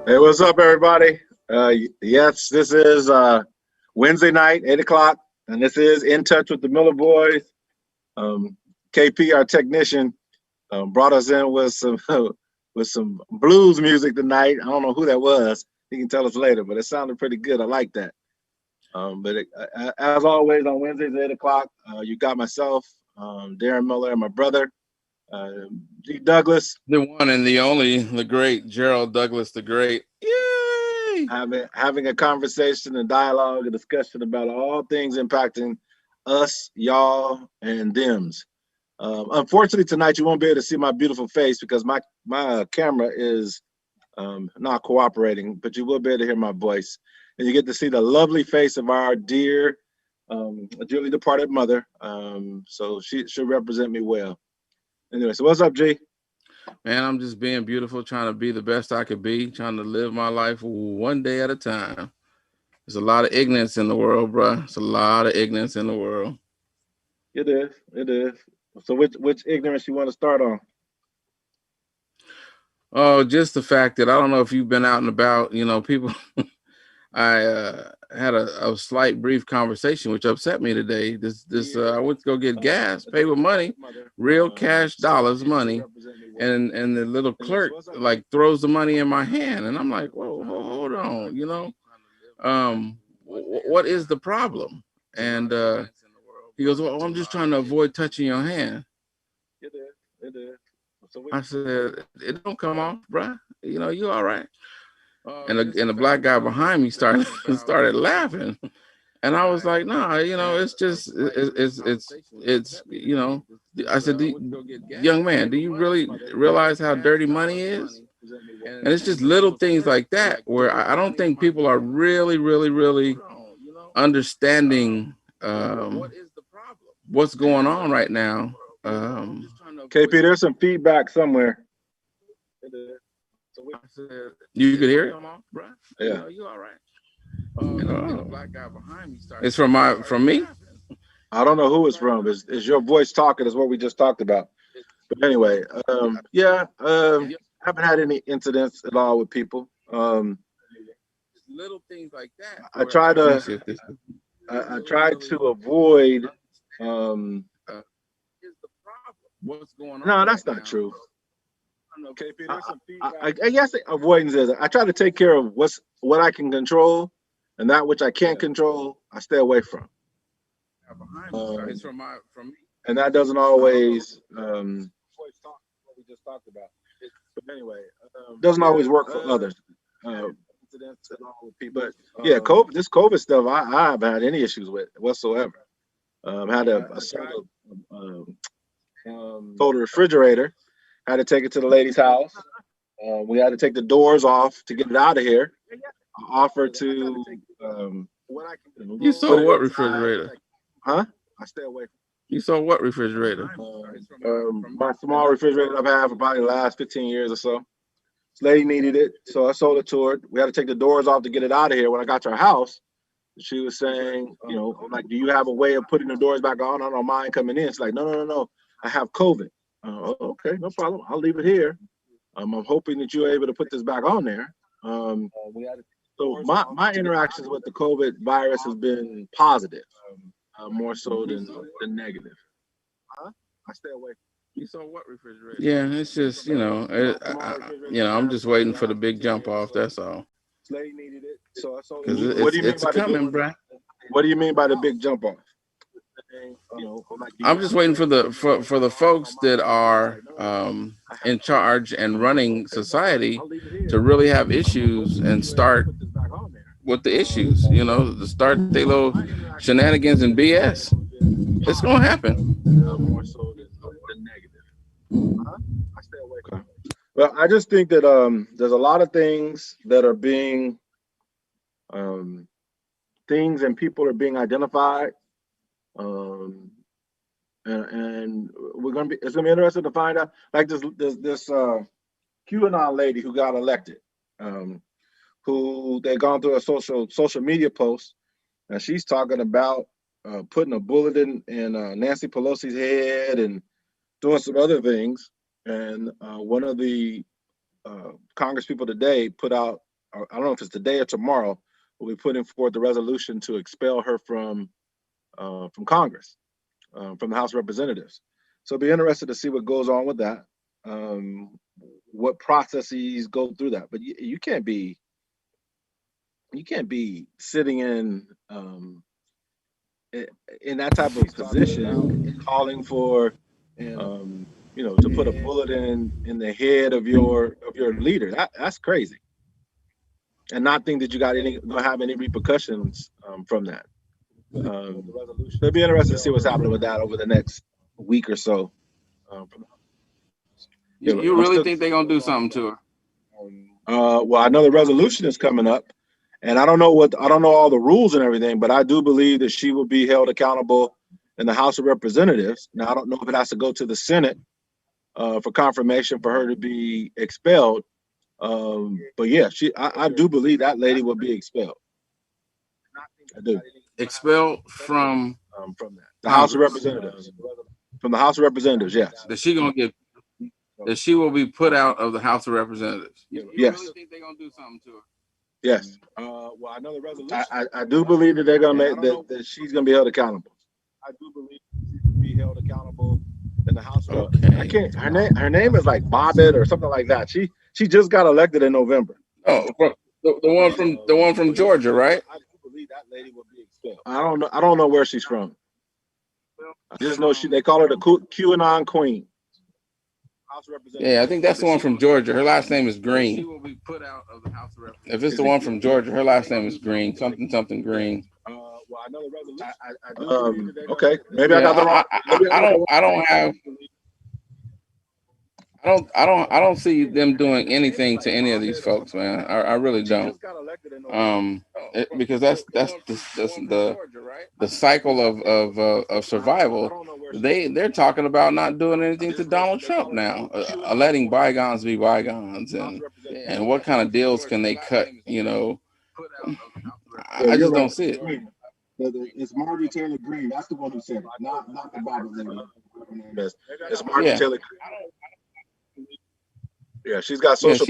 Hey, what's up, everybody? Yes, this is Wednesday night, 8 o'clock, and this is In Touch with the Miller Boys. Um, KP, our technician, brought us in with some with some blues music tonight. I don't know who that was. He can tell us later, but it sounded pretty good. I like that. As always, on Wednesdays, 8 o'clock, you got myself, Darren Miller, and my brother, uh, G. Douglas. The one and the only, the great Gerald Douglas the Great. Yay! Having a conversation and dialogue, a discussion about all things impacting us, y'all, and thems. Unfortunately, tonight you won't be able to see my beautiful face because my camera is not cooperating, but you will be able to hear my voice, and you get to see the lovely face of our dear, dearly departed mother. So she'll represent me well. Anyway, so what's up, G? Man, I'm just being beautiful, trying to be the best I could be, trying to live my life one day at a time. There's a lot of ignorance in the world, bro. It's a lot of ignorance in the world. It is. It is. So which ignorance you want to start on? Oh, just the fact that I don't know if you've been out and about, people. I had a slight brief conversation which upset me today. I went to go get gas, pay with money, real cash dollars money, and the little clerk like throws the money in my hand, and I'm like, whoa, hold on, what is the problem? And he goes, well, I'm just trying to avoid touching your hand. It is. I said, it don't come off, bruh. You all right. And the black guy behind me started laughing, and I was like, nah, it's just it's I said, young man, do you really realize how dirty money is? And it's just little things like that where I don't think people are really understanding what's going on right now. KP, there's some feedback somewhere. You could hear it? Yeah. You all right? The black guy behind me started. It's from me? I don't know who it's from. Is your voice talking is what we just talked about. But anyway, haven't had any incidents at all with people. Little things like that. I try to avoid what's going on. No, that's not true. KP, there's some feedback. I guess avoidance is I try to take care of what I can control, and that which I can't control, I stay away from. It's from me. And that doesn't always what we just talked about. But anyway, doesn't always work for others. But yeah, this COVID stuff, I haven't had any issues with whatsoever. Had a sold a refrigerator. Had to take it to the lady's house. We had to take the doors off to get it out of here. I offered to. You saw what refrigerator? Huh? I stay away. You saw what refrigerator? My small refrigerator I've had for probably the last 15 years or so. This lady needed it, so I sold it to her. We had to take the doors off to get it out of here. When I got to her house, she was saying, I'm like, do you have a way of putting the doors back on? I don't mind coming in. It's like, no. I have COVID. Okay, no problem. I'll leave it here. I'm hoping that you're able to put this back on there. So my interactions with the COVID virus has been positive, more so than negative. I stay away. You saw what refrigerator? Yeah, it's just I'm just waiting for the big jump off. That's all. Lady needed it, so I sold it. It's coming, bro. What do you mean by the big jump off? I'm just waiting for the folks that are in charge and running society to really have issues and start with the issues, to start their little shenanigans and BS. It's gonna happen. More so than negative. I stay away. Okay. Well, I just think that there's a lot of things that are being things and people are being identified. And it's gonna be interesting to find out, like this QAnon lady who got elected, who they gone through a social media post, and she's talking about putting a bullet in Nancy Pelosi's head and doing some other things. And one of the Congress people today put out I don't know if it's today or tomorrow, will be putting forth the resolution to expel her from Congress, from the House of Representatives. So it'll be interested to see what goes on with that, what processes go through that. But you can't be sitting in that type of position, calling for to put a bullet in the head of your leader. That's crazy, and not think that you gonna have any repercussions from that. It'll be interesting to see what's happening with that over the next week or so. You really think they're gonna do something to her? Well, I know the resolution is coming up, and I don't know all the rules and everything, but I do believe that she will be held accountable in the House of Representatives. Now, I don't know if it has to go to the Senate for confirmation for her to be expelled. But yeah, I do believe that lady will be expelled. I do. Expelled from the House of Representatives. From the House of Representatives, yes. That she will be put out of the House of Representatives. Yes. Really think they're gonna do something to her? Yes. Well, I know the resolution. I do believe that they're gonna make that she's gonna be held accountable. I do believe she will be held accountable in the House of I can't. Her name is like Bobbitt or something like that. She just got elected in November. Oh, the one from Georgia, right? I do believe that lady will be expelled. I don't know where she's from. I just know they call her the QAnon Queen. Yeah, I think that's the one from Georgia. Her last name is Green. She will be put out of the House of Representatives. If it's the one from Georgia, her last name is Green. Something Green. Well, I know the resolution. Okay, maybe I got the wrong. I don't see them doing anything to any of these folks, man. I really don't. Because that's the cycle of survival. They're talking about not doing anything to Donald Trump now, letting bygones be bygones, and what kind of deals can they cut? I just don't see it. It's Marjorie Taylor Greene. That's the one who said it, not the Bible lady. It's Marjorie Taylor Greene. Yeah, she's got social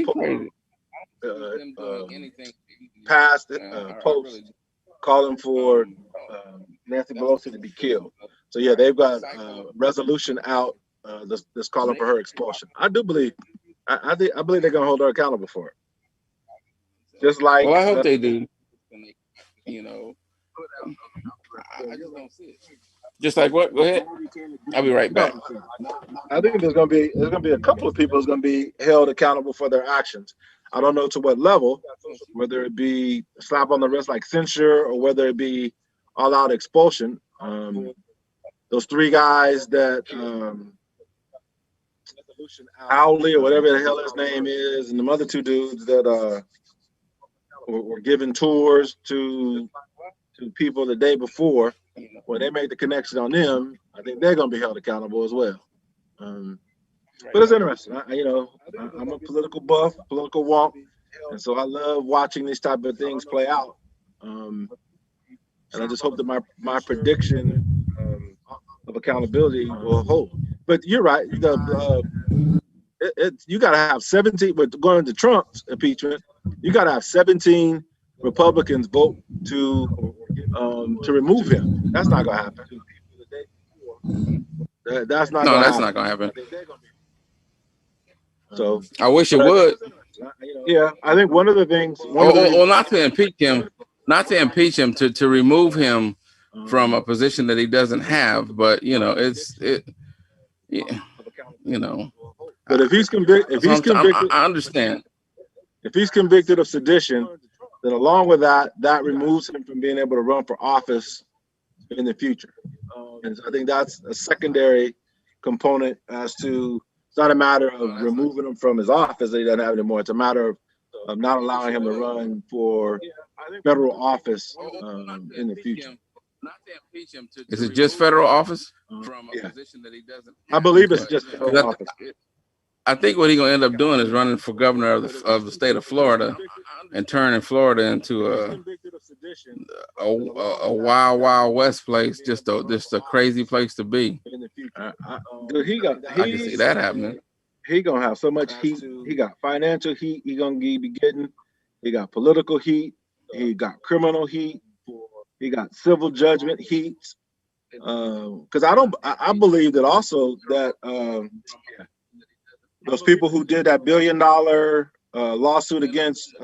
past posts calling for Nancy Pelosi to be killed. So yeah, they've got a resolution out that's calling for her expulsion. I do believe, I believe they're gonna hold her accountable for it. Just like, well, I hope they do. I just don't see it. Just like what? Go ahead. I'll be right back. I think there's gonna be a couple of people who's gonna be held accountable for their actions. I don't know to what level, whether it be a slap on the wrist like censure or whether it be all-out expulsion. Those three guys that Owley or whatever the hell his name is, and the other two dudes that were giving tours to people the day before. When they made the connection on them, I think they're going to be held accountable as well. But it's interesting. I'm a political buff, political wonk, and so I love watching these type of things play out. And I just hope that my prediction of accountability will hold. But you're right. You got to have 17. But going to Trump's impeachment, you got to have 17 Republicans vote to remove him. That's not gonna happen. That's not gonna happen. So I wish it would. Yeah, I think one of the things. Not to impeach him, to remove him from a position that he doesn't have. But But if he's convicted, I understand. If he's convicted of sedition, then along with that removes him from being able to run for office in the future. And so I think that's a secondary component as to, it's not a matter of removing him from his office that he doesn't have anymore. It's a matter of not allowing him to run for federal office in the future. Is it just federal office? From a position that he doesn't have. I believe it's just federal office. I think what he's gonna end up doing is running for governor of the state of Florida, and turning Florida into a wild west place, just a crazy place to be. Dude, I can see that happening. He gonna have so much heat. He got financial heat. He gonna be getting. He got political heat. He got criminal heat. He got civil judgment heat. Because I believe that also that those people who did that $1 billion lawsuit against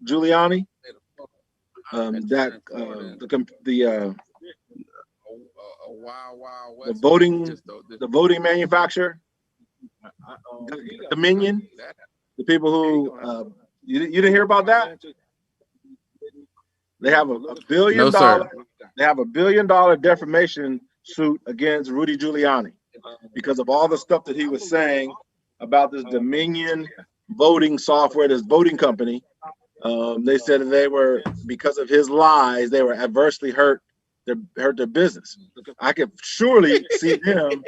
Giuliani, the voting manufacturer, Dominion, the people who you didn't hear about that? They have $1 billion. No, sir. They have $1 billion defamation suit against Rudy Giuliani because of all the stuff that he was saying about this Dominion voting software, this voting company. They said that they were, because of his lies, they were adversely hurt their business. I could surely see them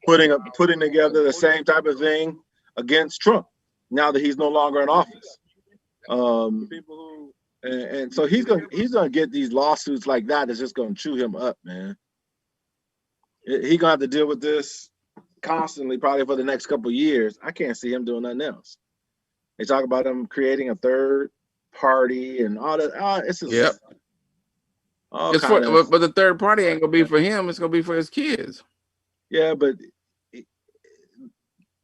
putting together the same type of thing against Trump now that he's no longer in office. And so he's gonna get these lawsuits like that. It's just gonna chew him up, man. He's gonna have to deal with this constantly, probably for the next couple of years. I can't see him doing nothing else. They talk about him creating a third party and all that. It's just, yep. But the third party ain't gonna be for him. It's gonna be for his kids. Yeah, but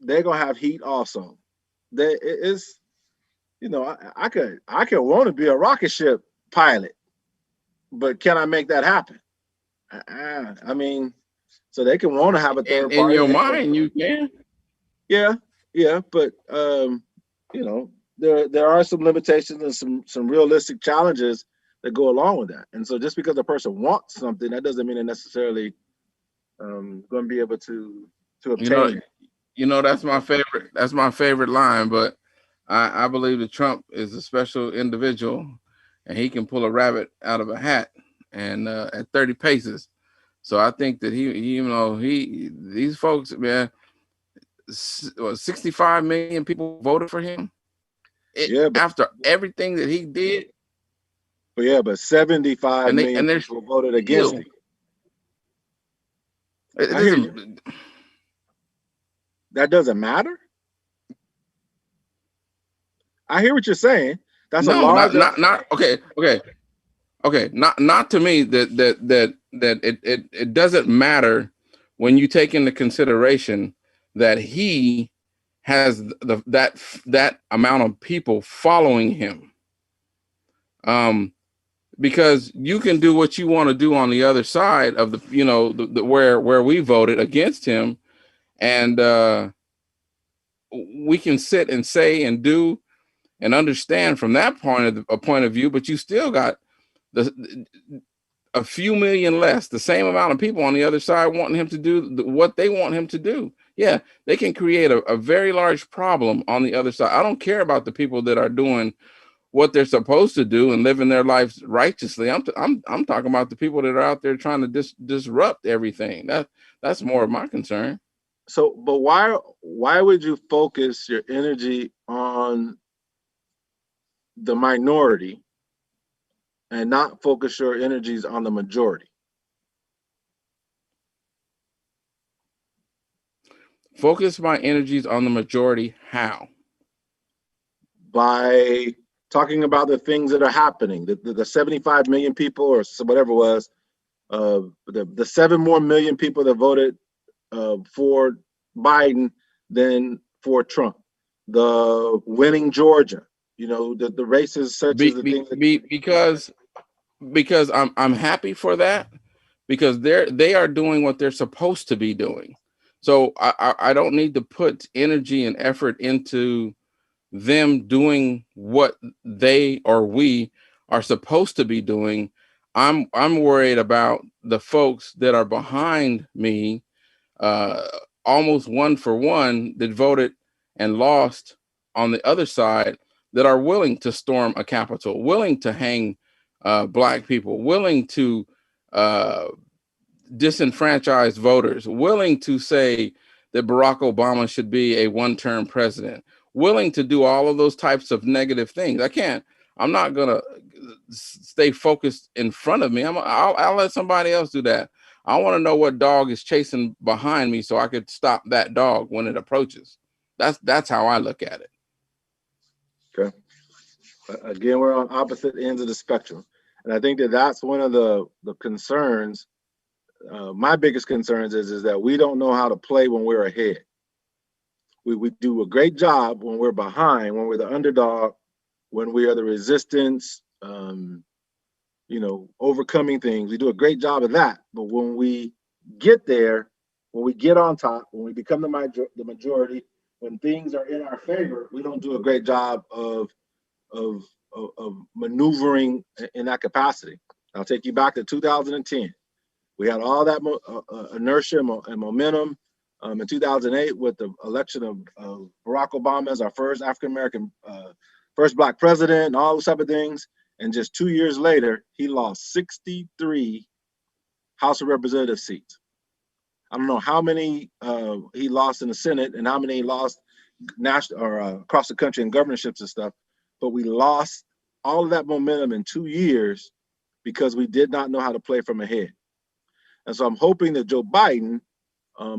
they're gonna have heat also. It's, you know, I could want to be a rocket ship pilot, but can I make that happen? I mean, so they can want to have a third party. In your mind, you can. Yeah, but you know, there are some limitations and some realistic challenges that go along with that. And so just because a person wants something, that doesn't mean they're necessarily going to be able to obtain it. You know, that's my favorite. That's my favorite line. But I believe that Trump is a special individual, and he can pull a rabbit out of a hat, and at 30 paces. So I think that these folks, man, 65 million people voted for him. After everything that he did. But 75 million people voted against him. That doesn't matter. I hear what you're saying. That's a large. Not okay. Not to me that it doesn't matter when you take into consideration that he has that amount of people following him. Because you can do what you want to do on the other side of the, you know, the where we voted against him, and we can sit and say and do and understand from that point of view, but you still got a few million less, the same amount of people on the other side wanting him to do what they want him to do. Yeah, they can create a very large problem on the other side. I don't care about the people that are doing what they're supposed to do and living their lives righteously. I'm talking about the people that are out there trying to disrupt everything. That's more of my concern. So, but why would you focus your energy on the minority and not focus your energies on the majority? Focus my energies on the majority. How? By talking about the things that are happening, the 75 million people or whatever it was, the 7 more million people that voted for Biden than for Trump, the winning Georgia, you know, the races such as the things because I'm happy for that, because they are doing what they're supposed to be doing. So I don't need to put energy and effort into them doing what they or we are supposed to be doing. I'm worried about the folks that are behind me, almost one for one, that voted and lost on the other side, that are willing to storm a Capitol, willing to hang Black people, willing to disenfranchise voters, willing to say that Barack Obama should be a one-term president, willing to do all of those types of negative things. I'm not gonna stay focused in front of me. I'll let somebody else do that. I want to know what dog is chasing behind me so I could stop that dog when it approaches. That's how I look at it. Okay. again, we're on opposite ends of the spectrum. And I think that that's one of the concerns. My biggest concerns is that we don't know how to play when we're ahead. We do a great job when we're behind, when we're the underdog, when we are the resistance, overcoming things. We do a great job of that. But when we get there, when we get on top, when we become the majority, when things are in our favor, we don't do a great job of maneuvering in that capacity. I'll take you back to 2010. We had all that inertia and momentum in 2008 with the election of Barack Obama as our first African-American, first Black president, and all those type of things. And just 2 years later, he lost 63 House of Representative seats. I don't know how many he lost in the Senate and how many he lost national or across the country in governorships and stuff, but we lost all of that momentum in 2 years because we did not know how to play from ahead. And so I'm hoping that Joe Biden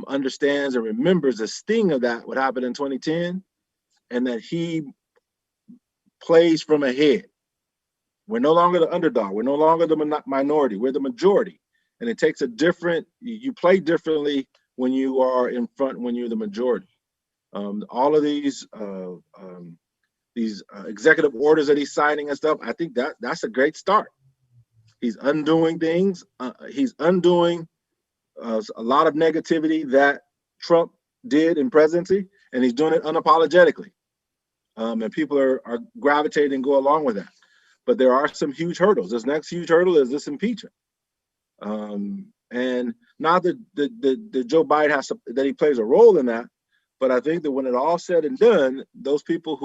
understands and remembers the sting of that, what happened in 2010, and that he plays from ahead. We're no longer the underdog. We're no longer the minority. We're the majority. And it takes you play differently when you are in front, when you're the majority. All of these executive orders that he's signing and stuff, I think that's a great start. He's undoing things. He's undoing a lot of negativity that Trump did in presidency, and he's doing it unapologetically. And people are gravitating and go along with that. But there are some huge hurdles. This next huge hurdle is this impeachment. And not that Joe Biden that he plays a role in that, but I think that when it all said and done, those people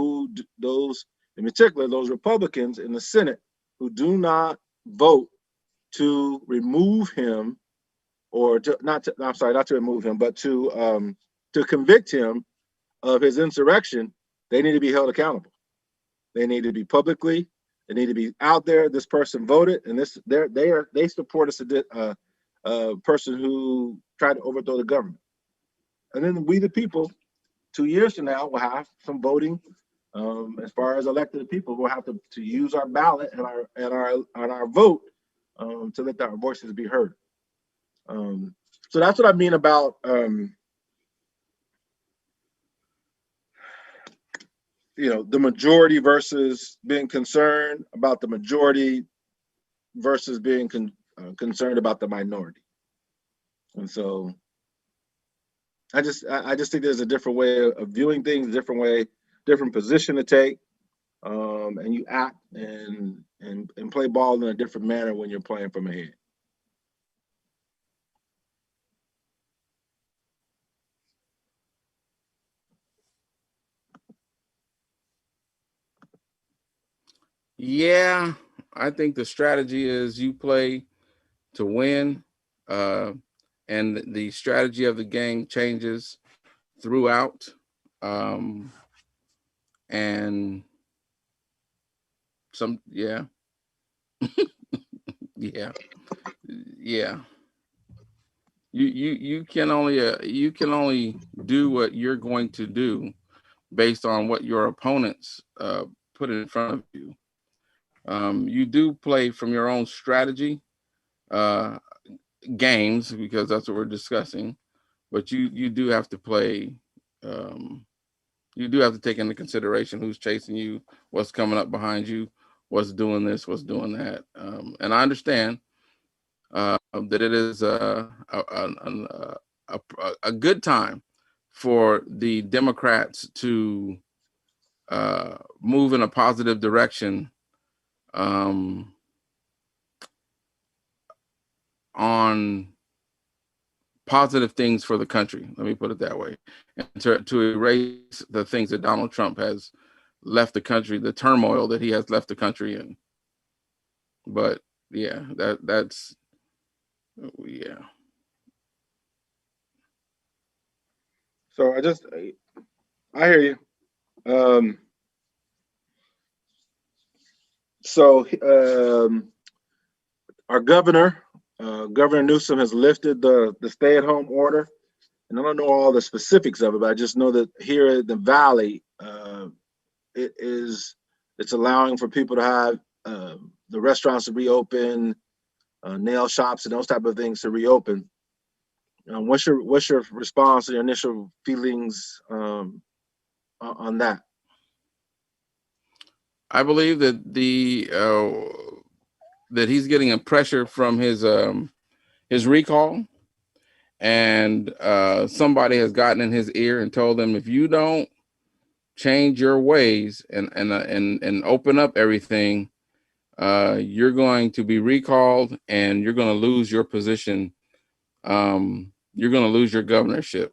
in particular, those Republicans in the Senate who do not vote to remove him, or not to remove him, but to convict him of his insurrection, they need to be held accountable. They need to be publicly. They need to be out there. This person voted, and they support a person who tried to overthrow the government. And then we, the people, 2 years from now, will have some voting. As far as elected people, we'll have to use our ballot and our vote to let our voices be heard. So that's what I mean about the majority versus being concerned about the majority versus being concerned about the minority. And so I just think there's a different way of viewing things, a different position to take, and you act and play ball in a different manner when you're playing from ahead. Yeah, I think the strategy is you play to win, and the strategy of the game changes throughout, and some yeah. You can only do what you're going to do based on what your opponents put in front of you. You do play from your own strategy games, because that's what we're discussing, but you do have to play. You do have to take into consideration who's chasing you, what's coming up behind you, what's doing this, what's doing that. And I understand that it is a good time for the Democrats to move in a positive direction on positive things for the country. Let me put it that way, and to erase the things that Donald Trump has left the country, the turmoil that he has left the country in. But yeah, that's. So I hear you. Our governor, Governor Newsom, has lifted the stay-at-home order, and I don't know all the specifics of it, but I just know that here in the Valley, it is It's allowing for people to have the restaurants to reopen, nail shops and those type of things to reopen. What's your response and your initial feelings on that? I believe that that he's getting a pressure from his recall, and somebody has gotten in his ear and told him, if you don't change your ways and open up everything, you're going to be recalled and you're going to lose your position. You're going to lose your governorship.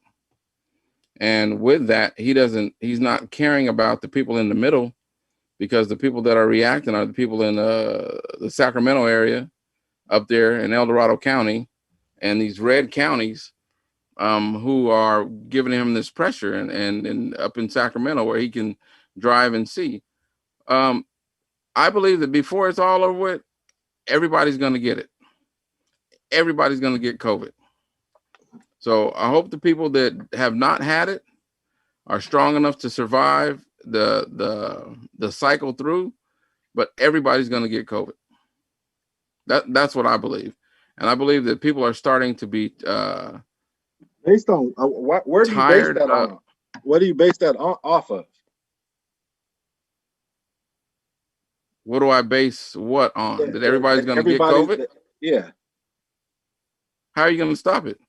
And with that, he's not caring about the people in the middle, because the people that are reacting are the people in the Sacramento area up there in El Dorado County and these red counties, who are giving him this pressure, and up in Sacramento where he can drive and see. I believe that before it's all over with, everybody's going to get it. Everybody's going to get COVID. So I hope the people that have not had it are strong enough to survive the cycle through, but everybody's going to get COVID. That's what I believe. And I believe that people are starting to be based on where do you base that on? What do you base that off of? What do I base what on? That everybody's going to get COVID? Yeah. How are you going to stop it?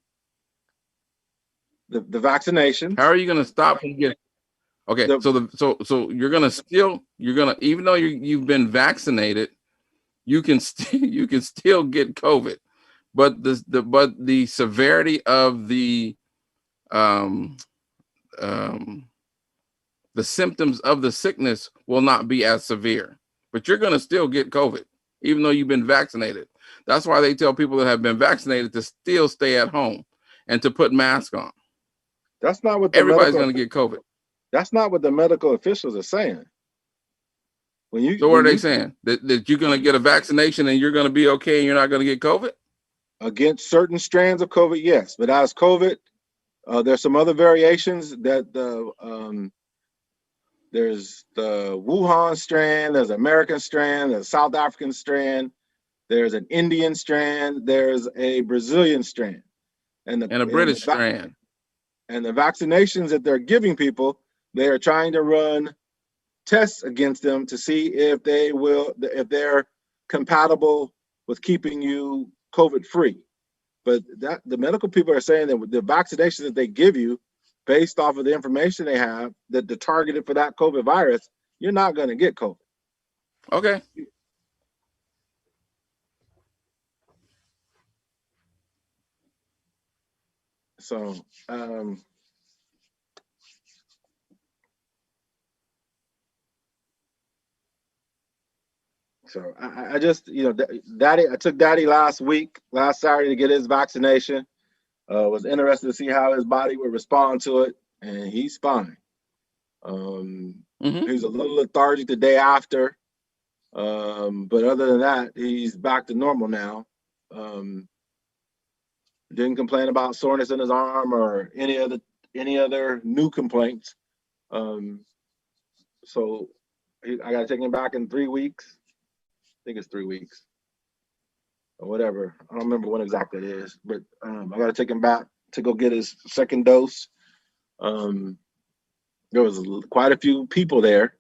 The vaccination. How are you going to stop from getting? Okay, so you're going to even though you've been vaccinated, you can still get COVID, but the severity of the symptoms of the sickness will not be as severe, but you're going to still get COVID, even though you've been vaccinated. That's why they tell people that have been vaccinated to still stay at home and to put masks on. That's not what everybody's going to get COVID. That's not what the medical officials are saying. So what are they saying? That you're going to get a vaccination and you're going to be okay and you're not going to get COVID? Against certain strands of COVID, yes. But as COVID, there's some other variations that there's the Wuhan strand, there's American strand, there's a South African strand, there's an Indian strand, there's a Brazilian strand, and a British strand. And the vaccinations that they're giving people, they are trying to run tests against them to see if they're compatible with keeping you COVID free. But the medical people are saying that the vaccinations that they give you, based off of the information they have, that they're targeted for that COVID virus, you're not going to get COVID. Okay. So, I just, Daddy, I took Daddy last Saturday to get his vaccination. Was interested to see how his body would respond to it, and he's fine. He was a little lethargic the day after, but other than that, he's back to normal now. Didn't complain about soreness in his arm or any other new complaints. So I got to take him back in 3 weeks. I think it's 3 weeks or whatever. I don't remember when exactly it is, but I got to take him back to go get his second dose. There was quite a few people there.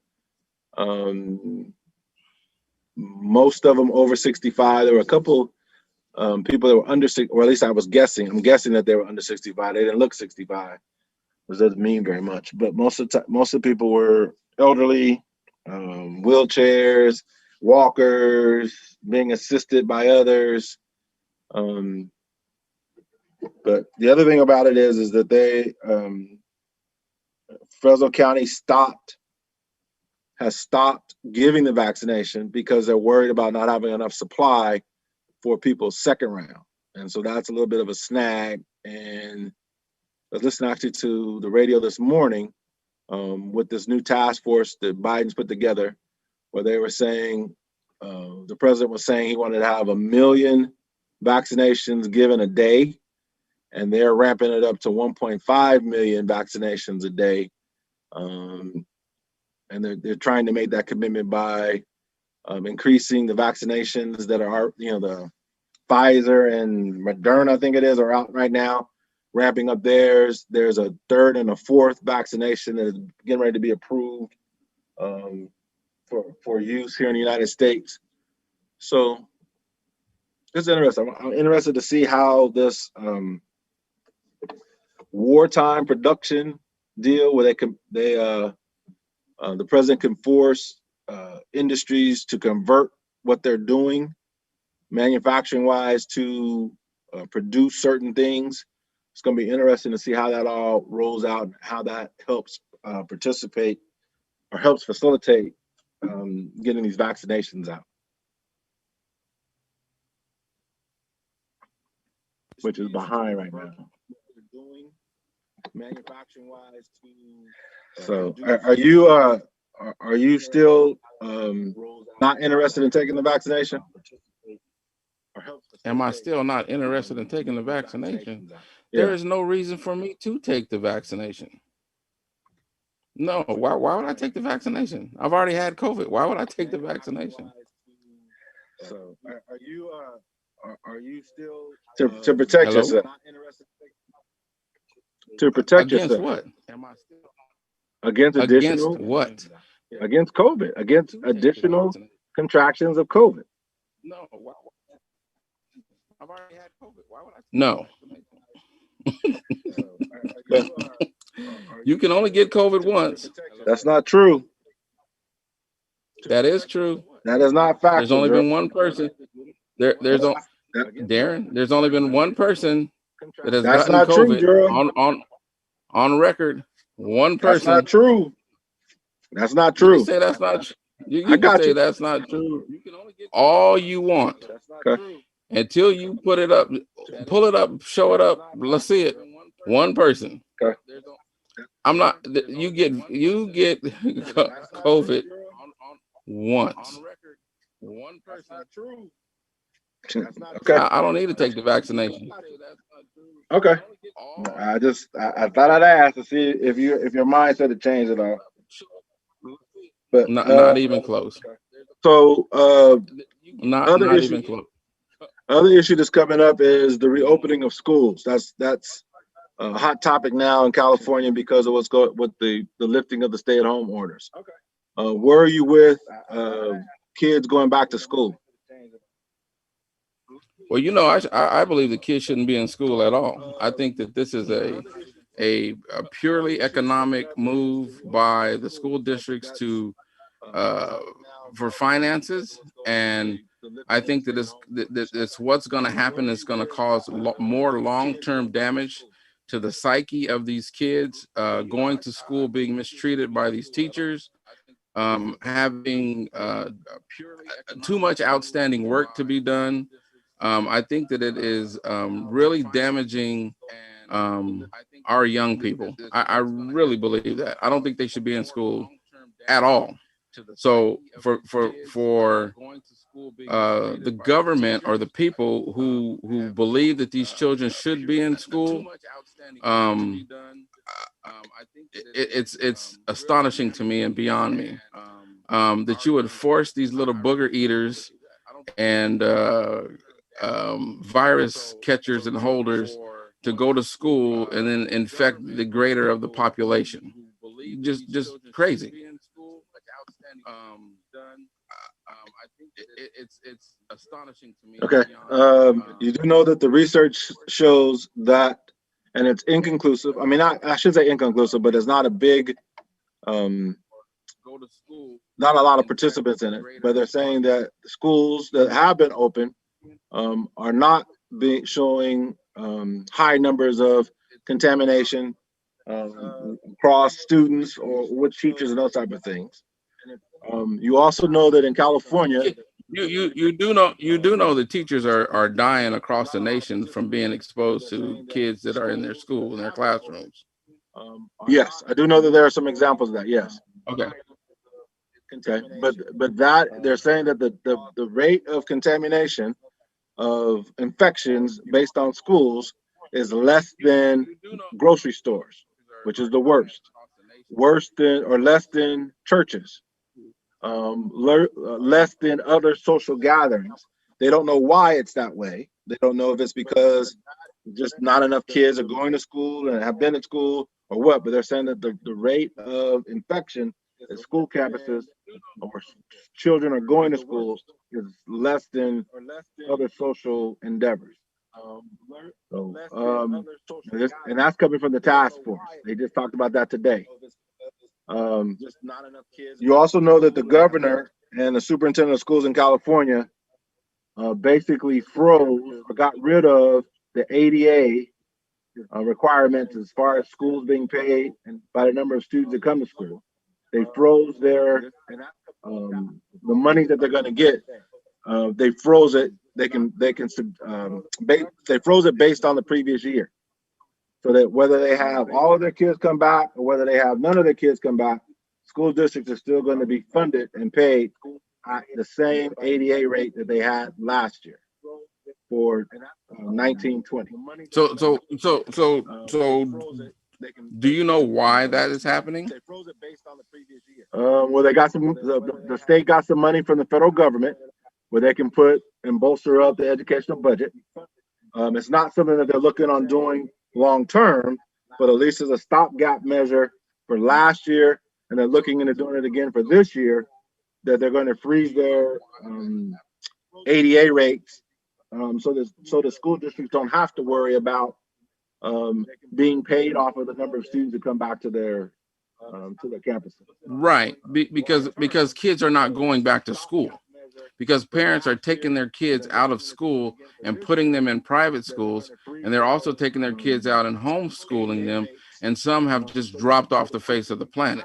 Most of them over 65. There were a couple people that were under 60, or at least I'm guessing that they were under 65. They didn't look 65, which doesn't mean very much. But most of the people were elderly, wheelchairs, walkers, being assisted by others. But the other thing about it is that they, Fresno County has stopped giving the vaccination because they're worried about not having enough supply for people's second round. And so that's a little bit of a snag. And I was listening actually to the radio this morning with this new task force that Biden's put together, where they were saying, the president was saying he wanted to have 1 million vaccinations given a day, and they're ramping it up to 1.5 million vaccinations a day. And and they're trying to make that commitment by increasing the vaccinations that are, the Pfizer and Moderna, I think it is, are out right now, ramping up theirs. There's a third and a fourth vaccination that is getting ready to be approved for use here in the United States. So it's interesting. I'm interested to see how this wartime production deal, where the president can force industries to convert what they're doing manufacturing wise to produce certain things. It's going to be interesting to see how that all rolls out and how that helps participate or helps facilitate getting these vaccinations out, which is behind right now. Doing manufacturing wise to so are you still not interested in taking the vaccination? Am I still not interested in taking the vaccination? Yeah. There is no reason for me to take the vaccination. No, why would I take the vaccination? I've already had COVID. Why would I take the vaccination? So are you still to protect Hello? yourself? To protect Against yourself. what? Am I still Against additional against what? Against COVID, against additional contractions of COVID. No, I've already had COVID. Why would I? No. You can only get COVID once. That's not true. That is true. That is not factual. There's only been one person. Darren, there's only been one person that has gotten COVID on record. One person. That's not true. That's not true. You can say that's not true. You can say that's not true. All you want. Okay. Until you put it up, pull it up, show it up. Let's see it. One person. Okay. I'm not. You get COVID once. One person. Okay. I don't need to take the vaccination. Okay. I thought I'd ask to see if your mindset had changed at all. But not even close. So not even close. Other issue that's coming up is the reopening of schools. That's a hot topic now in California because of what's going with the lifting of the stay-at-home orders. Okay. Where are you with kids going back to school? Well, I believe the kids shouldn't be in school at all. I think that this is a purely economic move by the school districts for finances, and I think that it's what's going to happen. It's going to cause more long-term damage to the psyche of these kids going to school, being mistreated by these teachers, having too much outstanding work to be done. I think that it is really damaging our young people. I really believe that. I don't think they should be in school at all. So for the government or the people who believe that these children should be in school, it's astonishing to me and beyond me that you would force these little booger eaters and virus catchers and holders to go to school and then infect the greater of the population. Just crazy. I think it's astonishing to me. Okay. You do know that the research shows that, and it's inconclusive. I mean, I should say inconclusive, but it's not a big, not a lot of participants in it. But they're saying that schools that have been open are not showing high numbers of contamination across students or with teachers and those type of things. You also know that in California, you do know the teachers are dying across the nation from being exposed to kids that are in their school, in their classrooms. Yes, I do know that there are some examples of that. Yes. Okay. Okay, but that they're saying that the rate of contamination of infections based on schools is less than grocery stores, which is the worst. worse than or less than churches, less than other social gatherings. They don't know why it's that way. They don't know if it's because just not enough kids are going to school and have been at school or what, but they're saying that the rate of infection at school campuses or children are going to school is less than other social endeavors. So, and that's coming from the task force. They just talked about that today. You also know that the governor and the superintendent of schools in California basically froze or got rid of the ADA requirements as far as schools being paid and by the number of students that come to school. They froze their the money that they're going to get. They froze it. They froze it based on the previous year, so that whether they have all of their kids come back or whether they have none of their kids come back, school districts are still going to be funded and paid at the same ADA rate that they had last year for 1920. So do you know why that is happening? Well, they got the state got some money from the federal government where they can put and bolster up the educational budget. It's not something that they're looking on doing long term, but at least as a stopgap measure for last year, and they're looking into doing it again for this year, that they're going to freeze their ADA rates, so the school districts don't have to worry about being paid off of the number of students who come back to their campuses. Right, because kids are not going back to school, because parents are taking their kids out of school and putting them in private schools, and they're also taking their kids out and homeschooling them, and some have just dropped off the face of the planet.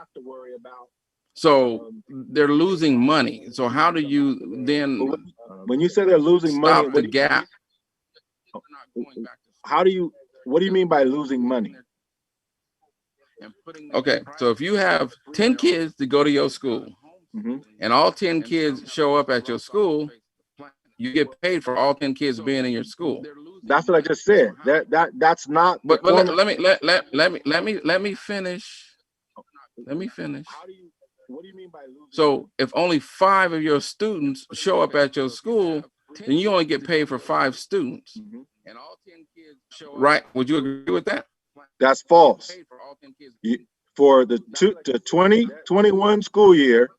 So they're losing money. So how do you then, when you say they're losing money, stop the gap? What do you mean by losing money? Okay, so if you have 10 kids to go to your school, and all 10 kids show up at your school, you get paid for all 10 kids being in your school. That's what I just said. That's not. But let me finish. Let me finish. What do you mean by losing? So if only 5 of your students show up at your school, then you only get paid for 5 students. And all 10 kids show up. Right? Would you agree with that? That's false. For the 2021 school year,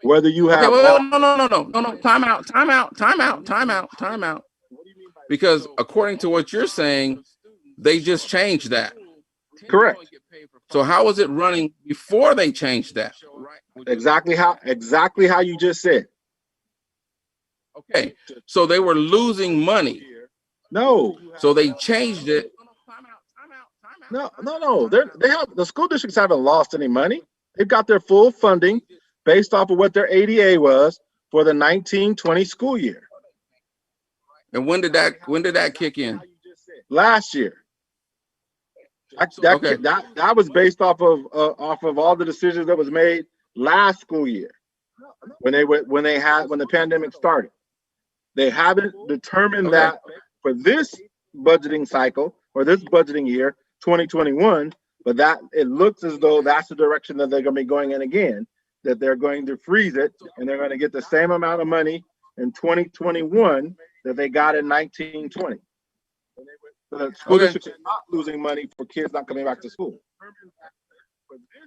whether you have no, time out. Because according to what you're saying, they just changed that. Correct. So how was it running before they changed that? Exactly how you just said. Okay, so they were losing money. No. So they changed it. No. The school districts haven't lost any money. They've got their full funding based off of what their ADA was for the 1920 school year. And when did that kick in? Last year. That was based off of all the decisions that was made last school year when the pandemic started. They haven't determined that for this budgeting cycle or this budgeting year, 2021, but that it looks as though that's the direction that they're going to be going in again, that they're going to freeze it and they're going to get the same amount of money in 2021 that they got in 1920. The school districts are not losing money for kids not coming back to school.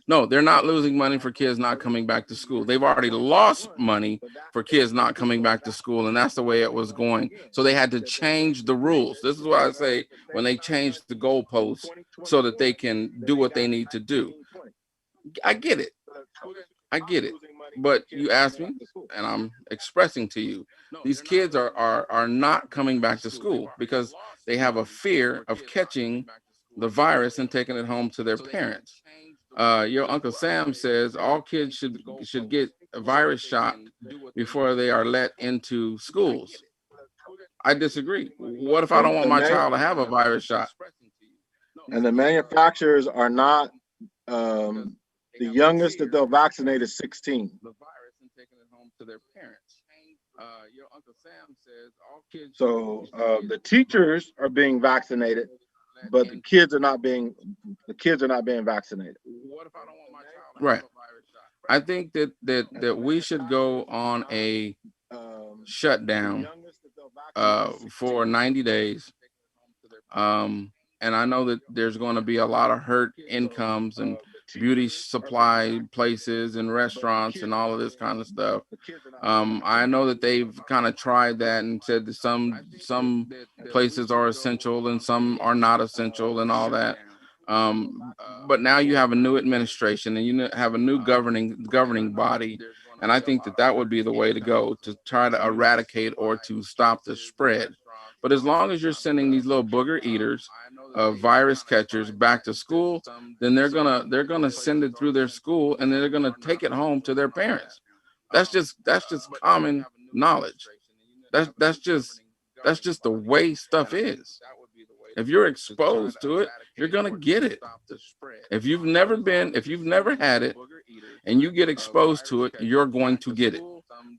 No, they're not losing money for kids not coming back to school. They've already lost money for kids not coming back to school, and that's the way it was going. So they had to change the rules. This is why I say when they changed the goalposts so that they can do what they need to do. I get it. But you asked me, and I'm expressing to you, these kids are not coming back to school because they have a fear of catching the virus and taking it home to their parents. Your Uncle Sam says all kids should get a virus shot before they are let into schools. I disagree. What if I don't want my child to have a virus shot? And the manufacturers are not, the youngest that they'll vaccinate is 16. The virus and taking it home to their parents. Your Uncle Sam says all kids. So the teachers are being vaccinated, but the kids are not being vaccinated. What if I don't want my child Right. I think that we should go on a shutdown for 90 days. And I know that there's going to be a lot of hurt incomes and beauty supply places and restaurants and all of this kind of stuff. I know that they've kind of tried that and said that some places are essential and some are not essential and all that. But now you have a new administration and you have a new governing body, and I think that would be the way to go to try to eradicate or to stop the spread. But as long as you're sending these little booger eaters, virus catchers back to school, then they're gonna send it through their school and then they're gonna take it home to their parents. That's just common knowledge. That's just the way stuff is. If you're exposed to it, you're gonna get it. If you've never had it, and you get exposed to it, you're going to get it.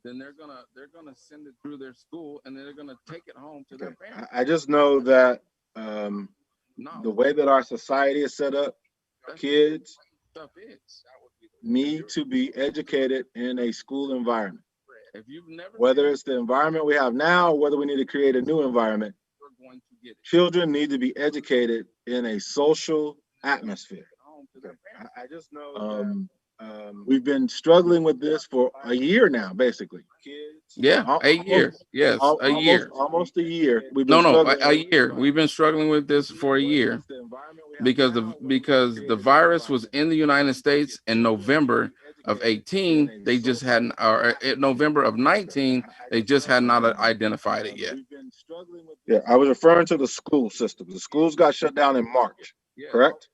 Then they're gonna send it through their school, and then they're gonna take it home to their parents. I just know that the way that our society is set up, kids need to be educated in a school environment. Whether it's the environment we have now, or whether we need to create a new environment, children need to be educated in a social atmosphere. I just know we've been struggling with this for a year now, basically. Yeah, a year. Yes, a year. Almost a year. A year. We've been struggling with this for a year because the virus was in the United States in November of 18. They just hadn't, or in November of 19, they just had not identified it yet. Yeah, I was referring to the school system. The schools got shut down in March, correct?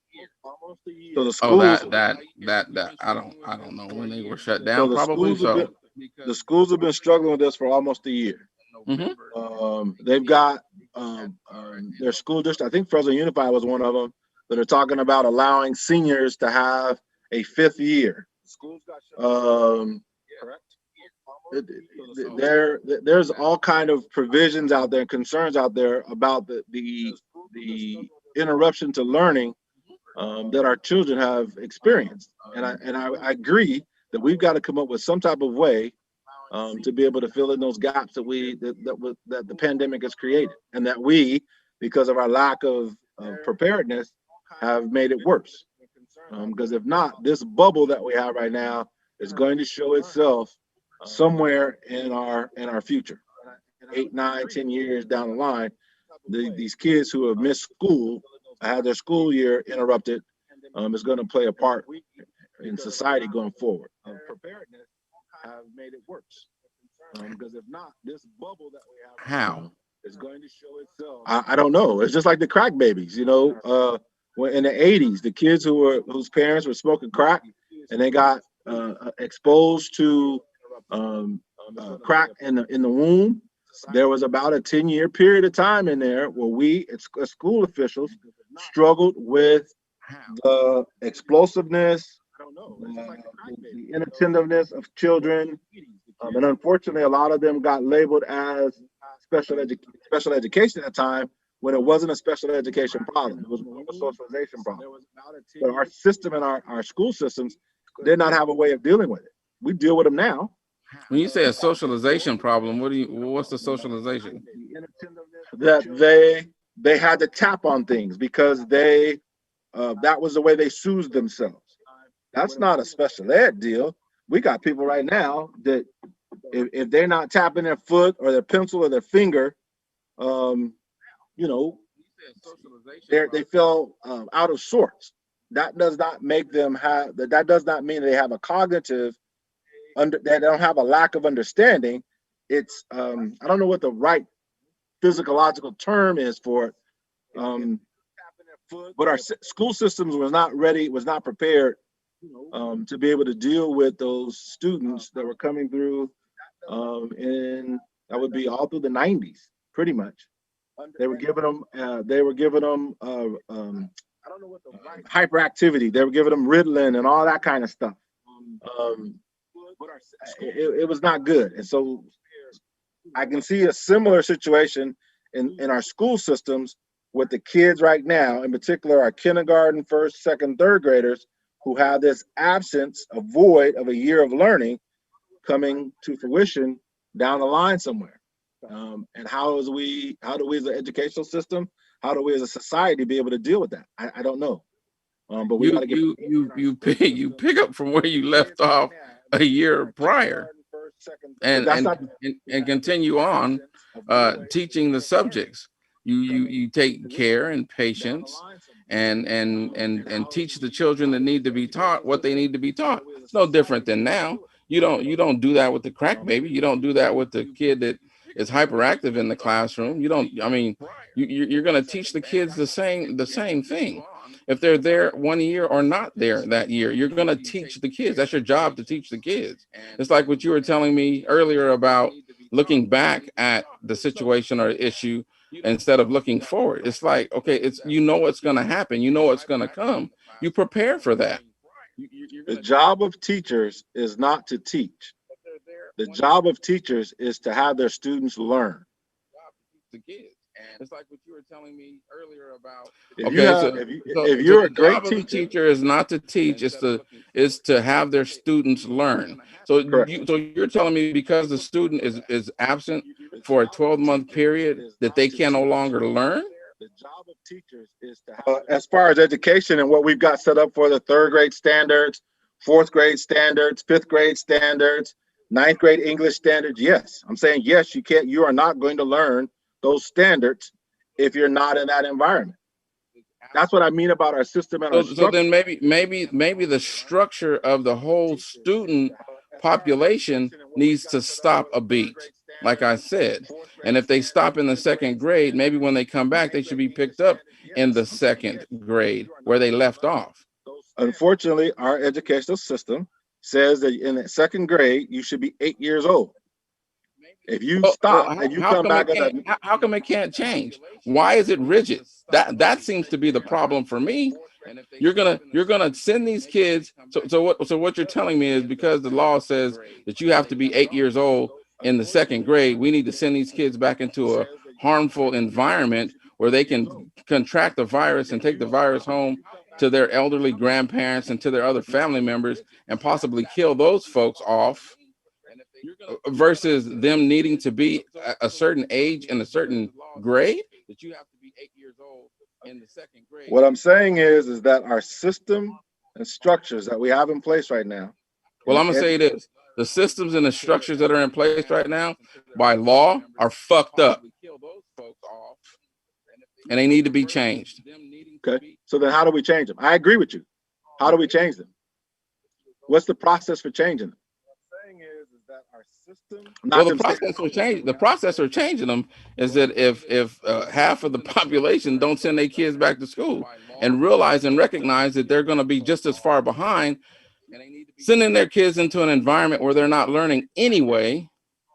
So the schools, that I don't know when they were shut down. Probably so. The schools have been struggling with this for almost a year. They've got their school district. I think Fresno Unified was one of them that are talking about allowing seniors to have a fifth year. There's all kind of provisions out there, concerns out there about the interruption to learning that our children have experienced, and I agree that we've got to come up with some type of way to be able to fill in those gaps that the pandemic has created, and that we, because of our lack of preparedness, have made it worse. Because if not, this bubble that we have right now is going to show itself somewhere in our future, 8, 9, 10 years down the line. These kids who have missed school, had their school year interrupted, is going to play a part in society going forward. Preparedness have made it worse. Because if not, this bubble that we have how is going to show itself. I don't know. It's just like the crack babies, you know. When in the 80s, the kids whose parents were smoking crack and they got exposed to crack in the womb. There was about a 10-year period of time in there where we, as school officials, struggled with the explosiveness, the inattentiveness of children, and unfortunately, a lot of them got labeled as special education at the time when it wasn't a special education problem. It was more of a socialization problem. But our system and our school systems did not have a way of dealing with it. We deal with them now. When you say a socialization problem, what's the socialization? That they had to tap on things because that was the way they soothed themselves. That's not a special ed deal. We got people right now that if they're not tapping their foot or their pencil or their finger, they feel out of sorts. That does not make them have that does not mean they have a cognitive they don't have a lack of understanding. It's I don't know what the right physiological term is for it. But our school systems was not ready, was not prepared to be able to deal with those students that were coming through in that would be all through the 90s, pretty much. They were giving them hyperactivity. They were giving them Ritalin and all that kind of stuff. It was not good. And so I can see a similar situation in our school systems with the kids right now, in particular our kindergarten, first, second, third graders, who have this absence, a void of a year of learning coming to fruition down the line somewhere. And how do we as an educational system, how do we as a society be able to deal with that? I don't know. But we got to get you pick up from where you left off a year prior, and continue on teaching the subjects. You take care and patience and teach the children that need to be taught what they need to be taught. It's no different than now. You don't do that with the crack baby. You don't do that with the kid that is hyperactive in the classroom. You don't. I mean, you're going to teach the kids the same thing. If they're there 1 year or not there that year, you're going to teach the kids. That's your job, to teach the kids. It's like what you were telling me earlier about looking back at the situation or issue instead of looking forward. It's like, okay, it's, you know what's going to happen. You know what's going to come. You prepare for that. The job of teachers is not to teach. The job of teachers is to have their students learn. The kids. It's like what you were telling me earlier about. If you're a great teacher, is not to teach, is to have their students learn. So you're telling me because the student is absent for a 12-month period that they can no longer learn? The job of teachers is to have, as far as education and what we've got set up for the 3rd grade standards, 4th grade standards, 5th grade standards, 9th grade English standards. Yes, I'm saying yes. You are not going to learn those standards if you're not in that environment. That's what I mean about our system and our structure. So then maybe the structure of the whole student population needs to stop a beat, like I said. And if they stop in the 2nd grade, maybe when they come back, they should be picked up in the 2nd grade where they left off. Unfortunately, our educational system says that in the 2nd grade, you should be 8 years old. If you stop and you come back, how come it can't change? Why is it rigid? That seems to be the problem for me. You're gonna send these kids. So what you're telling me is because the law says that you have to be 8 years old in the 2nd grade, we need to send these kids back into a harmful environment where they can contract the virus and take the virus home to their elderly grandparents and to their other family members and possibly kill those folks off, versus them needing to be a certain age and a certain grade. That you have to be 8 years old in the 2nd grade. What I'm saying is that our system and structures that we have in place right now. Well, I'm gonna say this: the systems and the structures that are in place right now, by law, are fucked up, and they need to be changed. Okay, so then how do we change them? I agree with you. How do we change them? What's the process for changing them? Well, the process for changing them is that if half of the population don't send their kids back to school and realize and recognize that they're going to be just as far behind, sending their kids into an environment where they're not learning anyway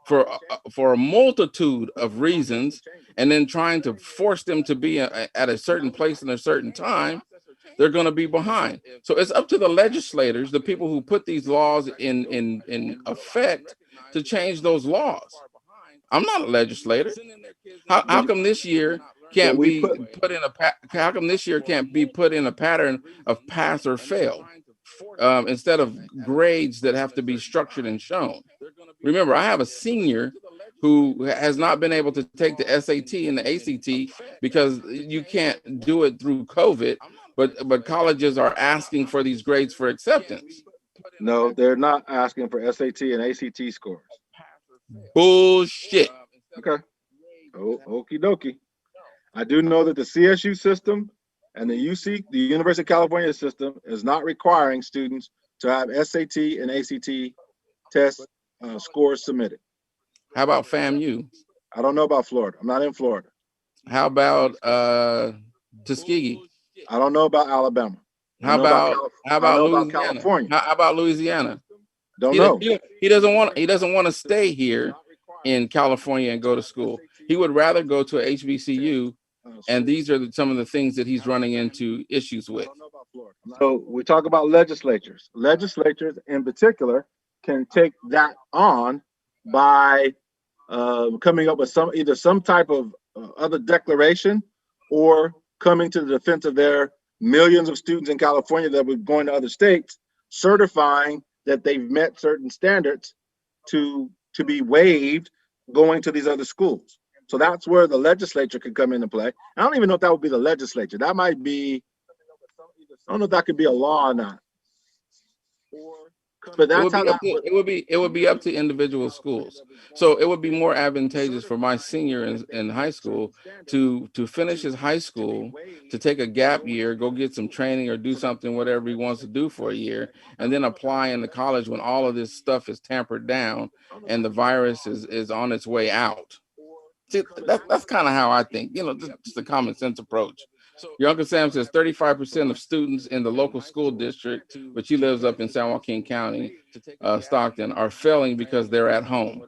for a multitude of reasons, and then trying to force them to be at a certain place in a certain time, they're going to be behind. So it's up to the legislators, the people who put these laws in effect, to change those laws. I'm not a legislator. How come this year can't be put in how come this year can't be put in a pattern of pass or fail, instead of grades that have to be structured and shown? Remember, I have a senior who has not been able to take the SAT and the ACT because you can't do it through COVID, but colleges are asking for these grades for acceptance. No, they're not asking for SAT and ACT scores. Bullshit. Okay. Oh, okie dokie. I do know that the CSU system and the University of California system, is not requiring students to have SAT and ACT test scores submitted. How about FAMU? I don't know about Florida. I'm not in Florida. How about Tuskegee? I don't know about Alabama. How about Louisiana? California? How about Louisiana? Don't know. He doesn't want to stay here in California and go to school. He would rather go to a HBCU, and these are some of the things that he's running into issues with. So we talk about legislatures. Legislatures in particular can take that on by coming up with some type of other declaration, or coming to the defense of their millions of students in California that were going to other states, certifying that they've met certain standards to be waived going to these other schools. So that's where the legislature could come into play. I don't even know if that would be the legislature. That might be, I don't know if that could be a law or not. But It that's would how be up that to, it would be up to individual schools. So it would be more advantageous for my senior in high school to finish his high school, to take a gap year, go get some training or do something, whatever he wants to do for a year, and then apply in the college when all of this stuff is tampered down and the virus is on its way out. See, that's kind of how I think, you know, just a common sense approach. Your Uncle Sam says 35% of students in the local school district, which he lives up in San Joaquin County, Stockton, are failing because they're at home.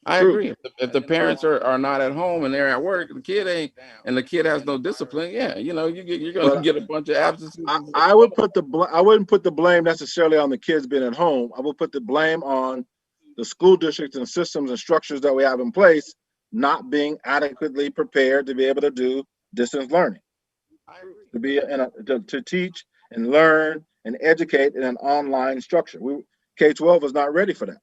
I true. agree. If the parents are not at home and they're at work, the kid ain't, and the kid has no discipline, yeah, you know, you're going to get a bunch of absences. I would put I wouldn't put the blame necessarily on the kids being at home. I would put the blame on the school districts and systems and structures that we have in place not being adequately prepared to be able to do distance learning, to be to teach and learn and educate in an online structure. K-12 was not ready for that.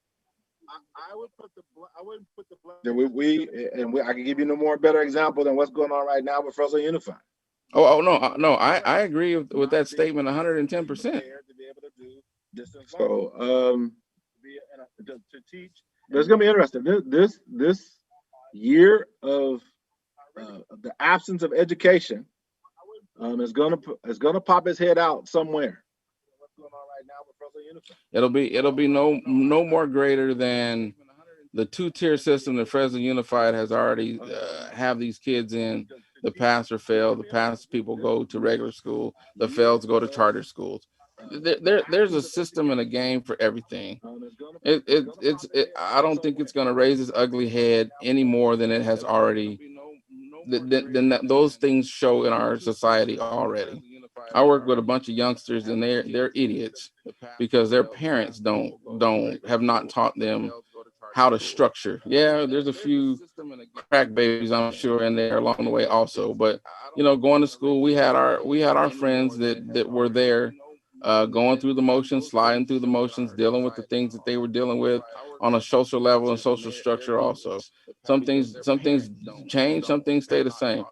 I wouldn't put the blame. I can give you no more better example than what's going on right now with Fresno Unified. Oh no, I agree with that statement 110%. So to teach, but it's gonna be interesting. This year of the absence of education is gonna pop its head out somewhere. It'll be no more greater than the two-tier system that Fresno Unified has already have these kids in. The pass or fail. The pass people go to regular school. The fails go to charter schools. There's a system and a game for everything. I don't think it's going to raise its ugly head any more than it has already. Those things show in our society already. I work with a bunch of youngsters and they're idiots because their parents have not taught them how to structure. Yeah, there's a few crack babies, I'm sure, in there along the way also. But you know, going to school, we had our friends that were there, going through the motions, sliding through the motions, dealing with the things that they were dealing with on a social level and social structure also. Some things change, some things stay the same.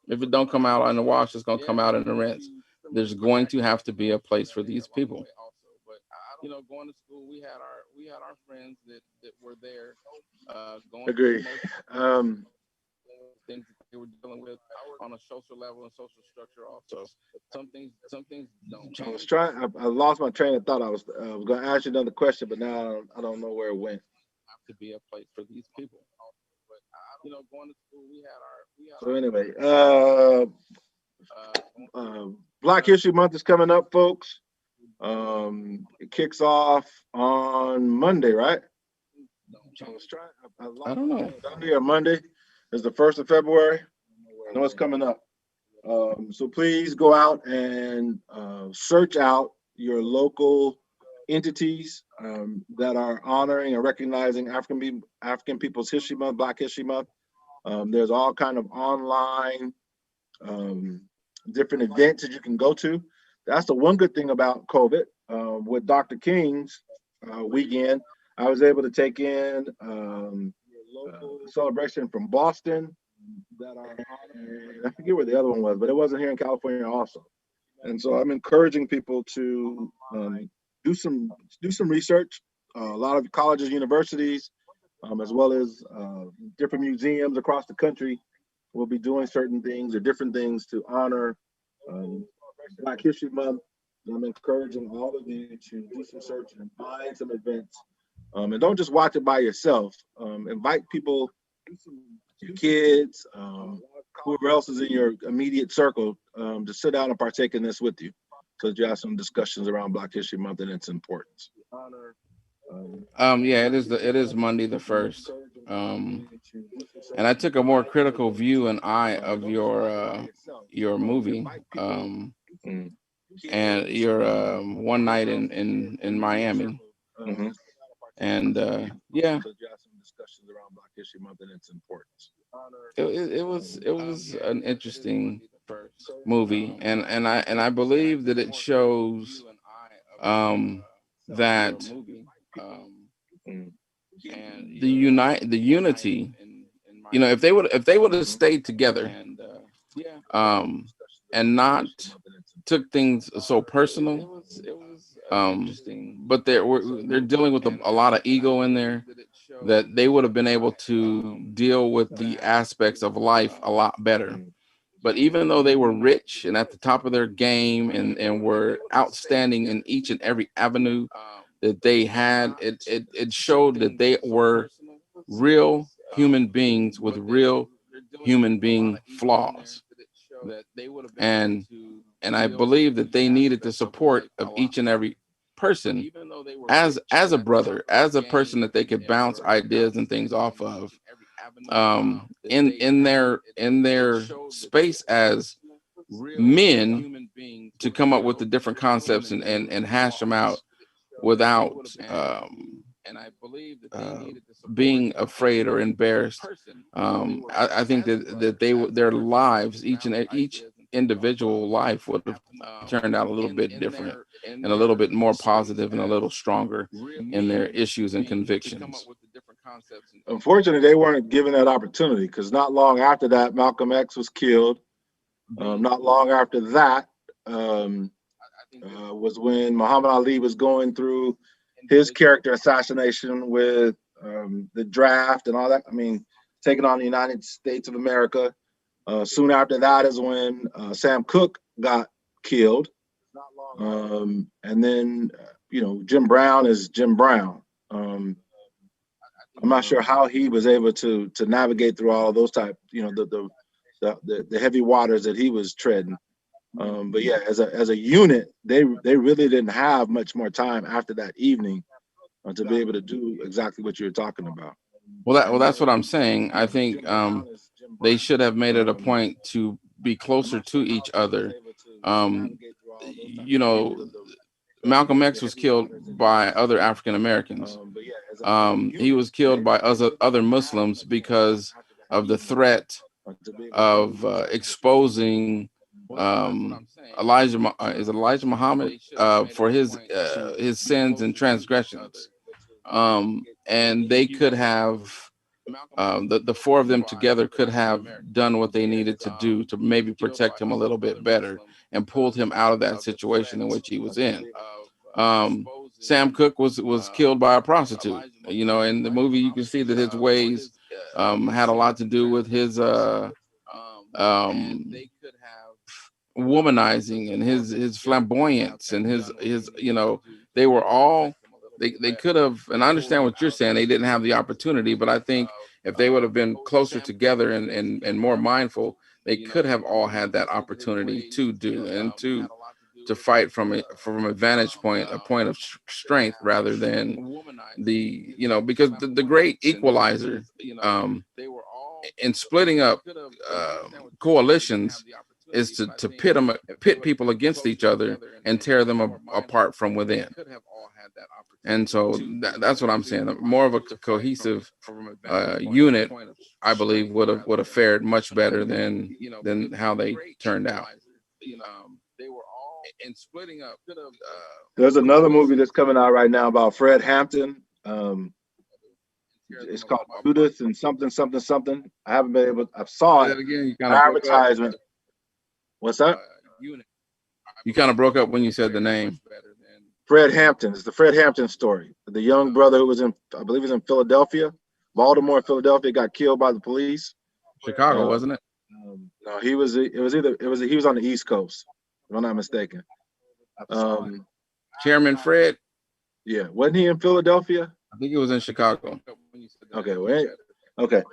If it don't come out in the wash, it's gonna come out in the rinse. There's going to have to be a place for these people. You know, going to school, we had our friends that were there, going Agree. things that they were dealing with on a social level and social structure also. Some things don't change. I lost my train of thought. I was going to ask you another question, but now I don't know where it went. Have to be a place for these people. But you know, going to school, we had our. So anyway, Black History Month is coming up, folks. It kicks off on Monday, right? I don't know. Sunday or Monday is the 1st of February. I know it's coming up. So please go out and search out your local entities that are honoring and recognizing African People's History Month, Black History Month. There's all kind of online different events that you can go to. That's the one good thing about COVID. With Dr. King's weekend, I was able to take in celebration from Boston. I forget where the other one was, but it wasn't here in California also. And so I'm encouraging people to do some research. A lot of colleges, universities, as well as different museums across the country will be doing certain things or different things to honor Black History Month. And I'm encouraging all of you to do some search and find some events. And don't just watch it by yourself. Invite people, your kids, whoever else is in your immediate circle, to sit down and partake in this with you, so that you have some discussions around Black History Month and its importance. Yeah, it is Monday the 1st. And I took a more critical view and eye of your movie. And your one night in Miami. Mm-hmm. And yeah, discussions around Black History Month and its importance. it was an interesting movie, and I believe that it shows that the unity. You know, if they would have stayed together, um, and not took things so personal, but they're dealing with a lot of ego in there, that they would have been able to deal with the aspects of life a lot better. But even though they were rich and at the top of their game, and were outstanding in each and every avenue that they had, it showed that they were real human beings with real human being flaws. And I believe that they needed the support of each and every person as a brother, as a person that they could bounce ideas and things off of, in their space as men, to come up with the different concepts and hash them out without being afraid or embarrassed. I think that their lives, each individual life, would have turned out a little bit different and a little bit more positive and a little stronger in their issues and convictions. Unfortunately, they weren't given that opportunity, because not long after that, Malcolm X was killed. Not long after that was when Muhammad Ali was going through his character assassination with the draft and all that. I mean, taking on the United States of America. Soon after that is when Sam Cooke got killed. And then, Jim Brown is Jim Brown. I'm not sure how he was able to navigate through all of those type, the heavy waters that he was treading. But yeah, as a unit, they really didn't have much more time after that evening to be able to do exactly what you're talking about. Well, that's what I'm saying. I think they should have made it a point to be closer to each other. Malcolm X was killed by other African Americans. He was killed by other Muslims because of the threat of exposing Elijah Muhammad for his sins and transgressions. And they could have the four of them together could have done what they needed to do to maybe protect him a little bit better and pulled him out of that situation in which he was in. Sam Cooke was killed by a prostitute. In the movie you can see that his ways had a lot to do with his womanizing and his flamboyance and his they were all they could have, and I understand what you're saying, they didn't have the opportunity, but I think if they would have been closer together and more mindful, they could have all had that opportunity to do and to fight from a vantage point, a point of strength, rather than because the great equalizer in splitting up coalitions is to pit people against each other and tear them apart from within. And so that's what I'm saying. More of a cohesive unit, I believe, would have fared much better than how they turned out. There's another movie that's coming out right now about Fred Hampton. It's called Judith and something. I haven't been able. I saw it. Advertisement. What's that? You kind of broke up when you said the name. Fred Hampton. It's the Fred Hampton story. The young brother who was I believe he was in Philadelphia, Baltimore, Philadelphia, got killed by the police. Chicago, wasn't it? No, he was on the East Coast, if I'm not mistaken. Chairman Fred. Yeah, wasn't he in Philadelphia? I think it was in Chicago. Okay, wait. Okay.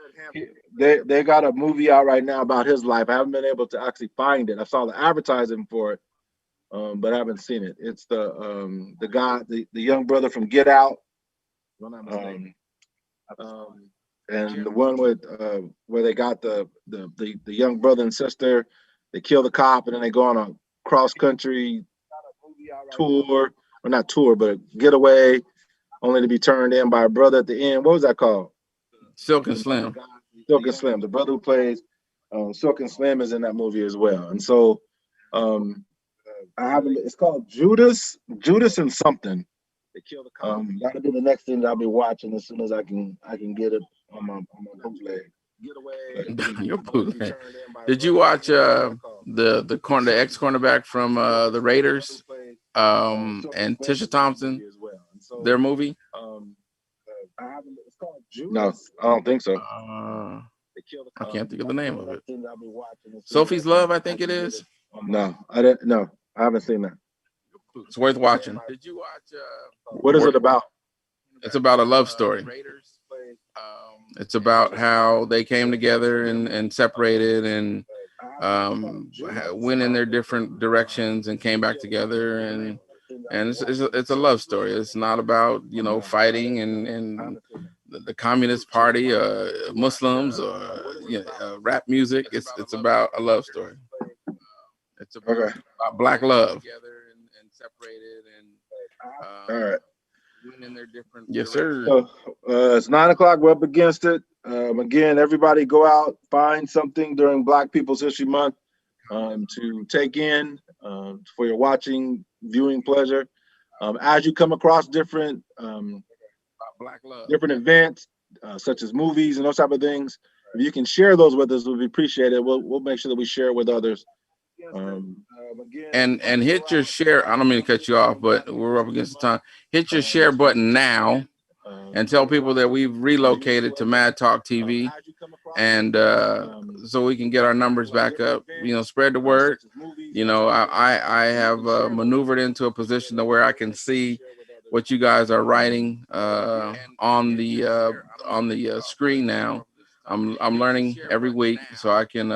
They got a movie out right now about his life. I haven't been able to actually find it. I saw the advertising for it, but I haven't seen it. It's the guy, the young brother from Get Out. And the one with where they got the young brother and sister, they kill the cop and then they go on a cross country tour, or not tour, but a getaway, only to be turned in by a brother at the end. What was that called? Silk and Slim. Silk and Slim. The brother who plays Silk and Slim is in that movie as well. And so I haven't. It's called Judas and something. That'll be the next thing that I'll be watching as soon as I can get it on my bootleg. Your bootleg. Did you watch the ex cornerback from the Raiders and Tisha Thompson, their movie? No, I don't think so. I can't think of the name of it. Sophie's Love, I think it is. No, I didn't. No, I haven't seen that. It's worth watching. Did you watch? What is it about? It's about a love story. It's about how they came together and separated and went in their different directions and came back together, and it's a love story. It's not about, you know, fighting and the Communist Party, Muslims, or rap music. It's about a love story. It's about black love. All right. In their different yes, sir. So it's 9 o'clock. We're up against it. Again, everybody go out, find something during Black People's History Month to take in for your watching, viewing pleasure. As you come across different events, such as movies and those type of things, if you can share those with us, we'll be appreciated. We'll make sure that we share with others. And hit your share. I don't mean to cut you off, but we're up against the time. Hit your share button now and tell people that we've relocated to Mad Talk TV, and so we can get our numbers back up. You know, spread the word. You know, I have maneuvered into a position to where I can see what you guys are writing on the screen now. I'm learning every week, so I can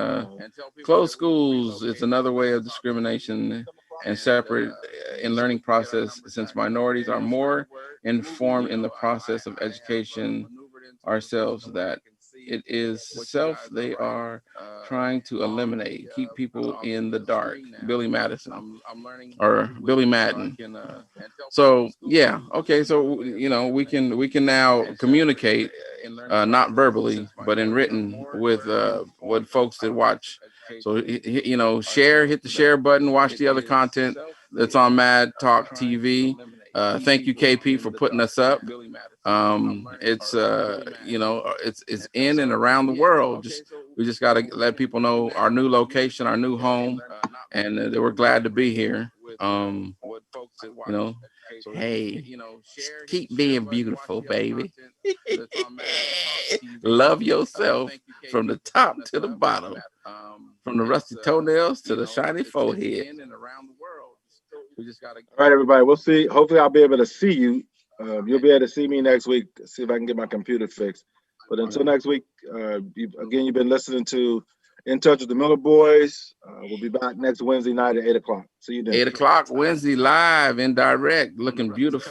close schools. It's another way of discrimination and separate in learning process, since minorities are more informed in the process of education ourselves, that it is self they are trying to eliminate, keep people in the dark. Billy Madison or Billy Madden. So yeah, okay, so you know, we can now communicate not verbally but in written with what folks that watch. So you know, hit the share button, watch the other content that's on Mad Talk TV. Thank you, KP, for putting us up. It's you know, it's in and around the world. We just got to let people know our new location, our new home, and that we're glad to be here. You know, hey, keep being beautiful, baby. Love yourself from the top to the bottom, from the rusty toenails to the shiny forehead. All right, everybody. We'll see. Hopefully, I'll be able to see you. You'll be able to see me next week. See if I can get my computer fixed. But until next week, you've been listening to In Touch with the Miller Boys. We'll be back next Wednesday night at 8 o'clock. See you then. 8 o'clock Wednesday, live and direct, looking beautiful.